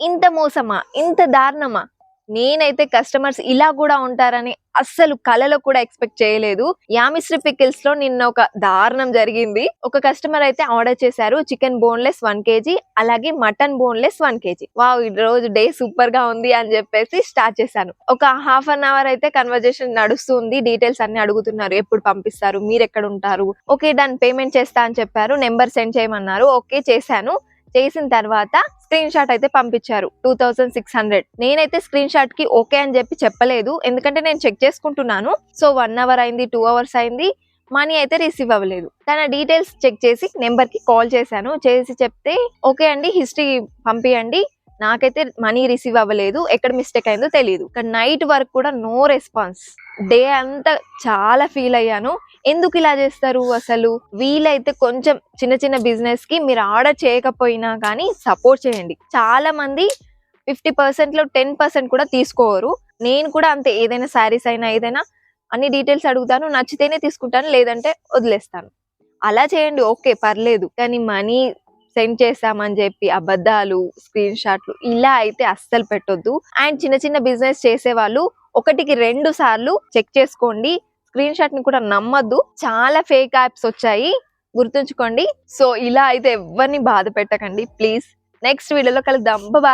ఇంత మోసమా, ఇంత దారుణమా? నేనైతే కస్టమర్స్ ఇలా కూడా ఉంటారని అస్సలు కలలో కూడా ఎక్స్పెక్ట్ చేయలేదు. యామిశ్రీ పికిల్స్ లో నిన్న ఒక దారుణం జరిగింది. ఒక కస్టమర్ అయితే ఆర్డర్ చేశారు చికెన్ బోన్లెస్ 1 kg, అలాగే మటన్ బోన్లెస్ 1 kg. వావ్, ఈ రోజు డే సూపర్ గా ఉంది అని చెప్పేసి స్టార్ట్ చేశాను. ఒక హాఫ్ అన్ అవర్ అయితే కన్వర్జేషన్ నడుస్తుంది. డీటెయిల్స్ అన్ని అడుగుతున్నారు, ఎప్పుడు పంపిస్తారు, మీరు ఎక్కడ ఉంటారు. ఓకే డన్, పేమెంట్ చేస్తా అని చెప్పారు. నెంబర్ సెండ్ చేయమన్నారు. ఓకే చేశాను. చేసిన తర్వాత స్క్రీన్ షాట్ అయితే పంపించారు 2600. నేనైతే స్క్రీన్ షాట్ కి ఓకే అని చెప్పి చెప్పలేదు, ఎందుకంటే నేను చెక్ చేసుకుంటున్నాను. సో 1 అవర్ అయింది, 2 అవర్స్ అయింది, మనీ అయితే రిసీవ్ అవ్వలేదు. తన డీటెయిల్స్ చెక్ చేసి నెంబర్ కి కాల్ చేశాను. చేసి చెప్తే ఓకే అండి, హిస్టరీ పంపియండి, నాకైతే మనీ రిసీవ్ అవ్వలేదు, ఎక్కడ మిస్టేక్ అయిందో తెలియదు. నైట్ వరకు కూడా నో రెస్పాన్స్. డే అంతా చాలా ఫీల్ అయ్యాను. ఎందుకు ఇలా చేస్తారు అసలు? వీలైతే కొంచెం చిన్న చిన్న బిజినెస్ కి మీరు ఆర్డర్ చేయకపోయినా కానీ సపోర్ట్ చేయండి. చాలా మంది 50% లో 10% కూడా తీసుకోరు. నేను కూడా అంతే, ఏదైనా శారీస్ అయినా ఏదైనా అన్ని డీటెయిల్స్ అడుగుతాను, నచ్చితేనే తీసుకుంటాను, లేదంటే వదిలేస్తాను. అలా చేయండి, ఓకే పర్లేదు. కానీ మనీ సెండ్ చేసామని చెప్పి అబద్ధాలు, స్క్రీన్ షాట్లు ఇలా అయితే అస్సలు పెట్టొద్దు. అండ్ చిన్న చిన్న బిజినెస్ చేసే వాళ్ళు 1కి 2 సార్లు చెక్ చేసుకోండి. స్క్రీన్ షాట్ ని కూడా నమ్మద్దు. చాలా ఫేక్ యాప్స్ వచ్చాయి, గుర్తుంచుకోండి. సో ఇలా అయితే ఎవరిని బాధ పెట్టకండి ప్లీజ్. నెక్స్ట్ వీడియోలో కలుద్దాం. బాయ్.